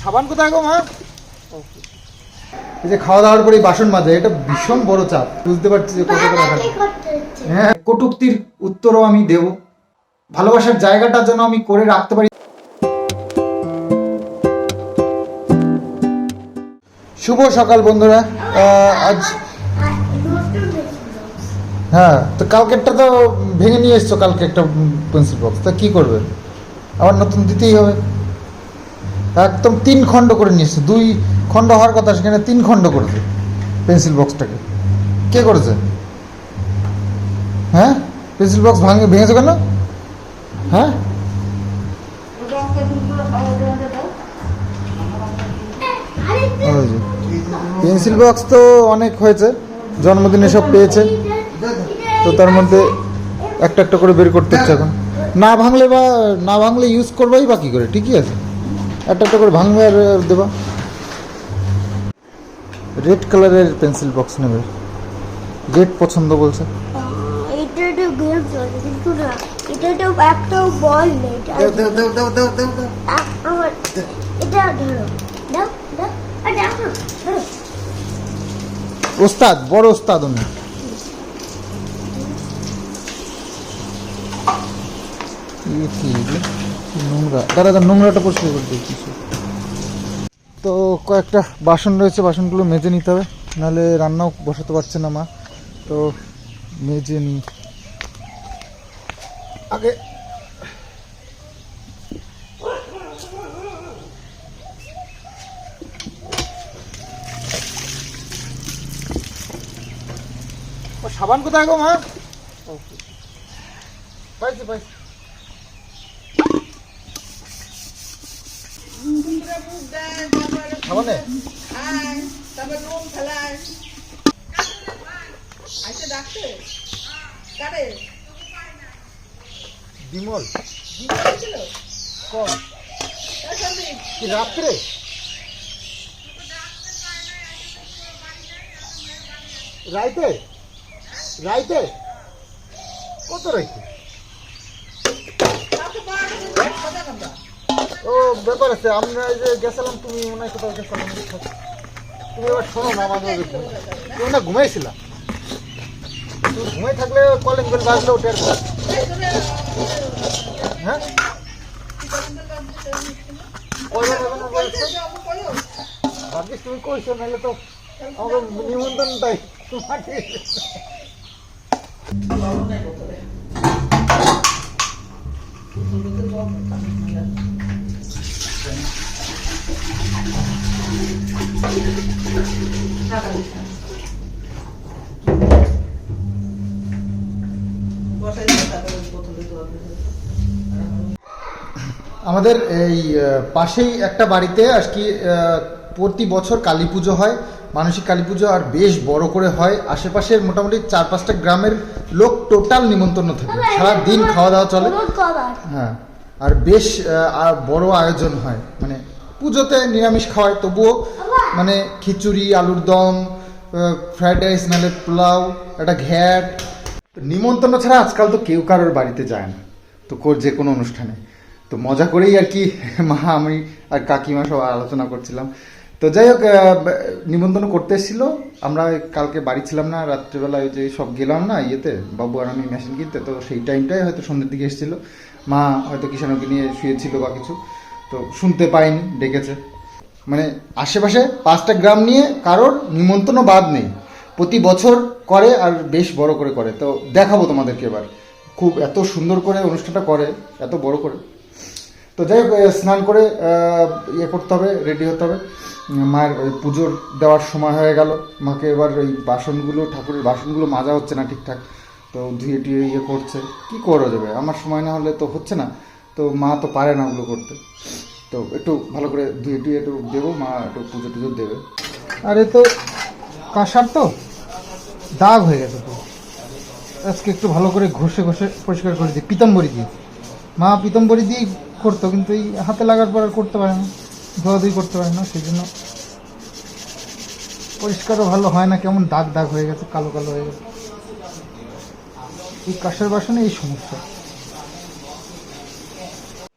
সাবান কোথায় গো মা? এই যে খাওয়া দাওয়ার পরে বাসন মাজে, এটা ভীষণ বড় চাপ, বুঝতে পারছি যে কতটা রাখা। হ্যাঁ, কটূক্তির উত্তরও আমি দেব, ভালোবাসার জায়গাটা যেন আমি করে রাখতে পারি। শুভ সকাল বন্ধুরা। আজ হ্যাঁ, তো কালকেরটা তো ভেঙে নিয়ে এসছো, কালকে একটা পেন্সিল বক্স, তা কি করবে? আবার নতুন দিতেই হবে। একদম 3 খণ্ড করে নিয়ে এসছো, 2 খণ্ড হওয়ার কথা সেখানে 3 খণ্ড করেছে পেন্সিল বক্সটাকে। কে করেছে? হ্যাঁ, পেন্সিল বক্স ভেঙেছো কেন? হ্যাঁ, পেন্সিল বক্স তো অনেক হয়েছে, জন্মদিনে সব পেয়েছে, তো তার মধ্যে একটা একটা করে বের করতে হচ্ছে এখন। না ভাঙলে ইউজ করবাই বা কি করে, ঠিকই আছে, একটা একটা করে ভাঙবে আর দেবা। রেড কালারের পেন্সিল বক্স নেবে, রেড পছন্দ বলছে। ওস্তাদ, বড় ওস্তাদ উনি। নোংরা, দাদা নোংরাটা পরিষ্কার করে দিই কিছু। তো কয়েকটা বাসন রয়েছে, বাসনগুলো মেজে নিতে হবে, নাহলে রান্নাও বসাতে পারছে না মা, তো মেজে নিই আগে। সাবান কোথায় গো মা? পাইছি সাবানে বিমল কম কি রাত্রে? রাইতে কত রাইতে? ও ব্যাপার আছে, আমরা এই যে গেছিলাম, তুমি মনে হয় কোথাও গেছিলাম, তুমি এবার শোনো না, আমাদের তুমি না ঘুমাইছিলা, তুমি ঘুমাই থাকলে কলিং বেল বাজলে ওঠে। হ্যাঁ, ভাগ্যিস তুমি কইছো, নাহলে তো আমাকে নিমন্ত্রণ তাই তোমাকে। আমাদের এই পাশেই একটা বাড়িতে আর কি প্রতি বছর কালী পুজো হয়, মানসিক কালী পুজো, আর বেশ বড় করে হয়। আশেপাশের মোটামুটি 4-5টা গ্রামের লোক টোটাল নিমন্ত্রণ থাকে, সারাদিন খাওয়া দাওয়া চলে। হ্যাঁ, আর বেশ বড় আয়োজন হয়, মানে পুজোতে নিরামিষ খাওয়ায়, তবুও মানে খিচুড়ি, আলুর দম, ফ্রাইড রাইস, নাহলে পোলাও, একটা ঘ্যাট। নিমন্ত্রণ ছাড়া আজকাল তো কেউ কারোর বাড়িতে যায় না, তো যে কোনো অনুষ্ঠানে। তো মজা করেই আর কি মা, আমি আর কাকিমা সব আলোচনা করছিলাম। তো যাই হোক, নিমন্ত্রণ করতে এসেছিল, আমরা কালকে বাড়ি ছিলাম না, রাত্রিবেলায় যে সব গেলাম না ইয়েতে, বাবু আর আমি মেশিন কিনতে, তো সেই টাইমটাই হয়তো সন্ধ্যের দিকে এসেছিল। মা হয়তো কিষাণকে নিয়ে শুয়েছিল বা কিছু, তো শুনতে পাইনি, ডেকেছে। মানে আশেপাশে 5টা গ্রাম নিয়ে কারোর নিমন্ত্রণও বাদ নেই, প্রতি বছর করে, আর বেশ বড় করে। তো দেখাবো তোমাদেরকে এবার, খুব এত সুন্দর করে অনুষ্ঠানটা করে, এত বড় করে। তো যাই হোক, স্নান করে ইয়ে করতে হবে, রেডি হতে হবে। মায়ের ওই পুজোর দেওয়ার সময় হয়ে গেল, মাকে এবার ওই বাসনগুলো, ঠাকুরের বাসনগুলো মাজা হচ্ছে না ঠিকঠাক, তো ধুয়ে টুয়ে ইয়ে করছে। কি করা যাবে, আমার সময় না হলে তো হচ্ছে না, তো মা তো পারে না ওগুলো করতে, তো একটু ভালো করে ধুয়ে টুয়ে একটু দেবো, মা একটু পুজো টুজো দেবে। আর এ তো কাঁসার তো দাগ হয়ে গেছে, তো আজকে একটু ভালো করে ঘষে পরিষ্কার করে দিই পিতাম্বরী দিয়ে। মা পিতাম্বরী দিয়ে করতো, কিন্তু এই হাতে লাগার পর আর করতে পারে না, ধোয়াধুয়ি করতে পারে না, সেই জন্য পরিষ্কারও ভালো হয় না, কেমন দাগ হয়ে গেছে, কালো হয়ে গেছে। এই কাঁসার বাসনে এই সমস্যা।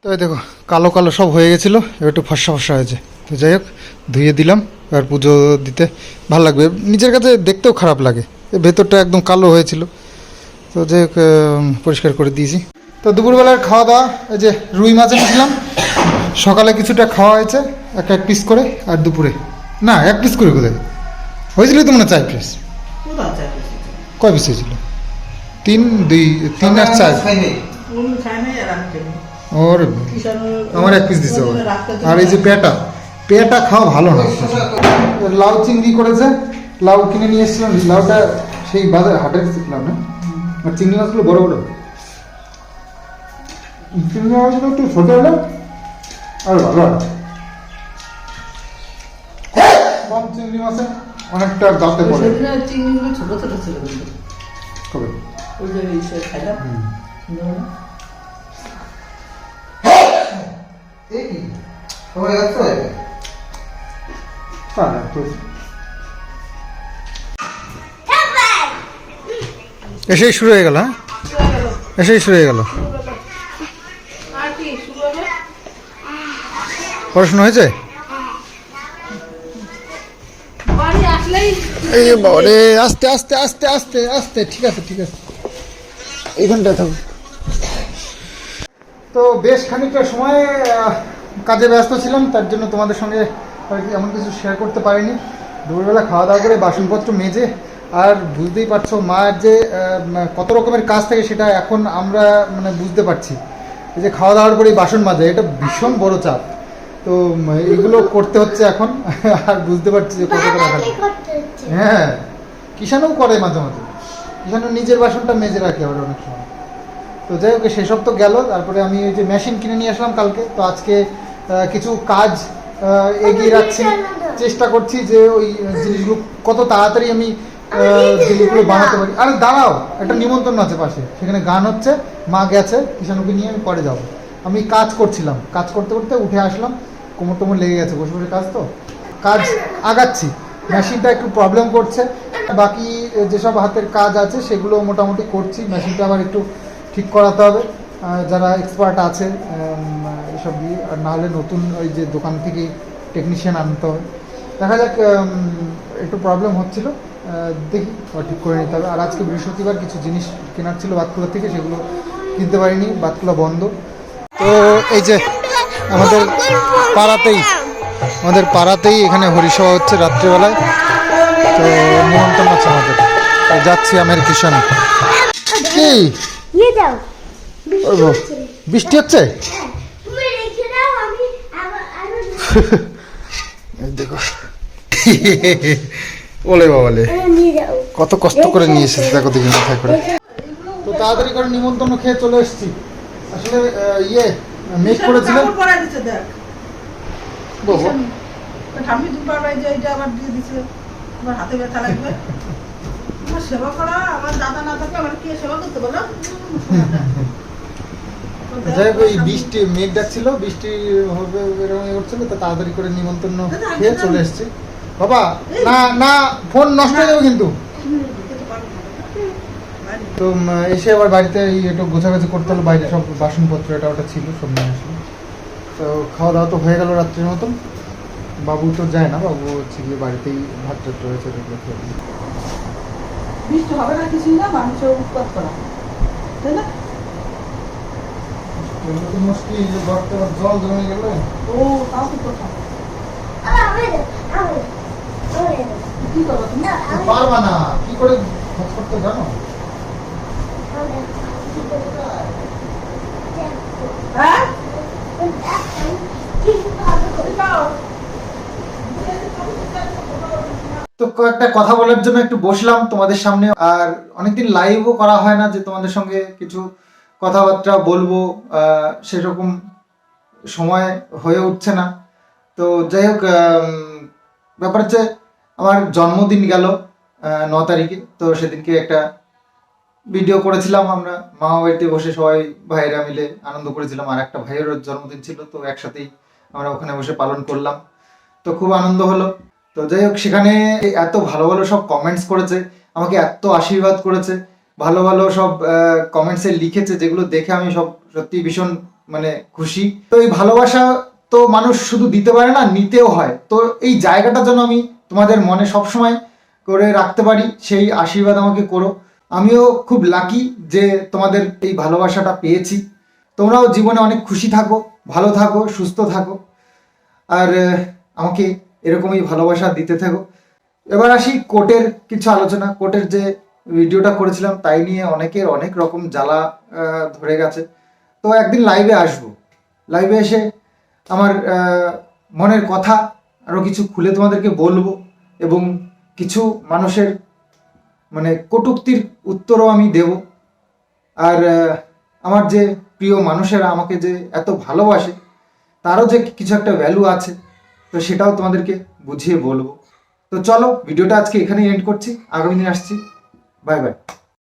তো এই দেখো, কালো সব হয়ে গেছিলো, এবার একটু ফর্সা হয়েছে। তো যাই হোক ধুয়ে দিলাম, আর পুজো দিতে ভালো লাগবে, নিজের কাছে দেখতেও খারাপ লাগে, ভেতরটা একদম কালো হয়েছিল। তো যাই হোক পরিষ্কার করে দিয়েছি। তো দুপুরবেলার খাওয়া দাওয়া, এই যে রুই মাছ এনেছিলাম, সকালে কিছুটা খাওয়া হয়েছে এক পিস করে, আর দুপুরে না 1 পিস করে কোথায় হয়েছিল তো মনে 4 পিস। কয় পিস হয়েছিল? 3 আর 4। ওর আমার 1 পিস দিচ্ছে। আর এই যে পেটা খাওয়া ভালো না। লাউ চিংড়ি করেছে, লাউ কিনে নিয়ে এসেছিলাম, লাউটা সেই বাজার হাটে লাউ না, আর চিংড়ি মাছগুলো বড় বড়, চিংড়ি মাছগুলো একটু ছোট হলে আর ভালো হয়। কম চিংড়ি মাছে অনেকটা দাঁতে পড়ে। চিংড়িগুলো ছোট ছোট ছিল কবে ওই যে খাইলাম এসেই শুরু হয়ে গেল। এসেই শুরু হয়ে গেল। পড়াশোনা হয়েছে? এই বাবারে, আস্তে আস্তে আস্তে আস্তে আস্তে, ঠিক আছে ঠিক আছে, এইখানটা থাকুক। তো বেশ খানিকটা সময় কাজে ব্যস্ত ছিলাম, তার জন্য তোমাদের সঙ্গে এমন কিছু শেয়ার করতে পারিনি। দুপুরবেলা খাওয়া দাওয়া করে বাসনপত্র মেজে, আর বুঝতেই পারছো মায়ের যে কত রকমের কাজ থাকে সেটা এখন আমরা মানে বুঝতে পারছি। এই যে খাওয়া দাওয়ার পরে বাসন মাজা, এটা ভীষণ বড় চাপ। তো এগুলো করতে হচ্ছে এখন, আর বুঝতে পারছি যে কতটা রাখা। হ্যাঁ, কিষানও করে মাঝে মাঝে, কিষানও নিজের বাসনটা মেজে রাখে আবার অনেক সময়। তো যাই হোক সেসব তো গেল। তারপরে আমি ওই যে মেশিন কিনে নিয়ে আসলাম কালকে। তো আজকে কিছু কাজ এগিয়ে রাখছি, চেষ্টা করছি যে ওই জিনিসগুলো কত তাড়াতাড়ি আমি জিনিসগুলো বানাতে পারি। আরে দাঁড়াও, একটা নিমন্ত্রণ আছে পাশে, সেখানে গান হচ্ছে, মা গেছে, কিষানুকে নিয়ে আমি পরে যাবো। আমি কাজ করছিলাম, কাজ করতে করতে উঠে আসলাম, কোমর টোমর লেগে গেছে, বসে বসে কাজ, তো কাজ আগাচ্ছি। মেশিনটা একটু প্রবলেম করছে, বাকি যেসব হাতের কাজ আছে সেগুলো মোটামুটি করছি। মেশিনটা আবার একটু ঠিক করাতে হবে, যারা এক্সপার্ট আছে এসব দিয়ে, আর নাহলে নতুন ওই যে দোকান থেকে টেকনিশিয়ান আনতে হবে। দেখা যাক, একটু প্রবলেম হচ্ছিল, দেখি ঠিক করে নিতে হবে। আর আজকে বৃহস্পতিবার কিছু জিনিস কেনার ছিল বাতকুলা থেকে, সেগুলো কিনতে পারিনি, বাতকুলা বন্ধ। তো এই যে আমাদের পাড়াতেই এখানে হরিসভা হচ্ছে রাত্রিবেলায়। তো নিমন্ত্রণ আছে আমাদের, যাচ্ছি আমের কিষান। কি বৃষ্টি হচ্ছে? দেখো ওলে বাবালে, কত কষ্ট করে নিয়ে এসেছে, দেখো দেখি মাথায় করে। তো তাড়াতাড়ি করে নিমন্ত্রণ খেয়ে চলে এসেছি। আসলে মেঘ করেছিল। আমি দুবার বাইরে এটা আবার দিয়ে দিছে, আমার হাতে ব্যথা লাগবে। আমার সেবা করা, আমার দাদা না থাকে আমার কে সেবা করতে বলো? যাই হোক, এই বৃষ্টি মেঘ ডাকছিল, বৃষ্টি হবে এরকম করছিল, তো তাড়াতাড়ি করে নিমন্ত্রণ খেয়ে চলে এসেছি। বাবা না না, ফোন নষ্ট হয়ে যাবে কিন্তু। তো এসে আবার বাড়িতে একটু গোছাগাছি করতে হলো, বাইরে সব বাসনপত্র এটা ওটা ছিল, সব নিয়ে আসলো। তো খাওয়া দাওয়া তো হয়ে গেল রাত্রির মতন। বাবু তো যায় না, বাবু হচ্ছে গিয়ে বাড়িতেই ভাত টাত রয়েছে, বৃষ্টি হবে না কিছুই না, মানুষের উৎপাত করা, তাই না? মুশকিল, জল জমে গেলে। ও তাও তো কথা, কি করবো তুমি? পারবা না, কি করে খোঁজ করতে জানো? হ্যাঁ তো কয়েকটা কথা বলার জন্য একটু বসলাম তোমাদের সামনে। আর অনেকদিন লাইভও করা হয় না, যে তোমাদের সঙ্গে কিছু কথাবার্তা বলবো, সেরকম সময় হয়ে উঠছে না। তো যাই হোক, ব্যাপার হচ্ছে আমার জন্মদিন গেল 9 তারিখে। তো সেদিনকে একটা ভিডিও করেছিলাম, আমরা মামা বাড়িতে বসে সবাই ভাইয়েরা মিলে আনন্দ করেছিলাম। আর একটা ভাইয়ের জন্মদিন ছিল, তো একসাথেই আমরা ওখানে বসে পালন করলাম। তো খুব আনন্দ হলো। তো যাই হোক, সেখানে এত ভালো ভালো সব কমেন্টস করেছে, আমাকে এত আশীর্বাদ করেছে, ভালো ভালো সব কমেন্টসে লিখেছে, যেগুলো দেখে আমি সব সত্যি ভীষণ মানে খুশি। তো এই ভালোবাসা তো তো মানুষ শুধু দিতে পারে না, নিতেও হয়। তো এই জায়গাটা যেন আমি তোমাদের মনে সবসময় করে রাখতে পারি, সেই আশীর্বাদ আমাকে করো। আমিও খুব লাকি যে তোমাদের এই ভালোবাসাটা পেয়েছি। তোমরাও জীবনে অনেক খুশি থাকো, ভালো থাকো, সুস্থ থাকো, আর আমাকে এরকমই ভালোবাসা দিতে থাকো। এবার আসি কোর্টের কিছু আলোচনা। কোর্টের যে ভিডিওটা করেছিলাম তাই নিয়ে অনেকের অনেক রকম জ্বালা ধরে গেছে। তো একদিন লাইভে আসবো, লাইভে এসে আমার মনের কথা আরও কিছু খুলে তোমাদেরকে বলবো, এবং কিছু মানুষের মানে কটূক্তির উত্তরও আমি দেব। আর আমার যে প্রিয় মানুষেরা আমাকে যে এত ভালোবাসে, তারও যে কিছু একটা ভ্যালু আছে, তো সেটাও তোমাদেরকে বুঝিয়ে বলবো। তো চলো, ভিডিওটা আজকে এখানেই এন্ড করছি, আগামী দিন আসছি। Bye bye.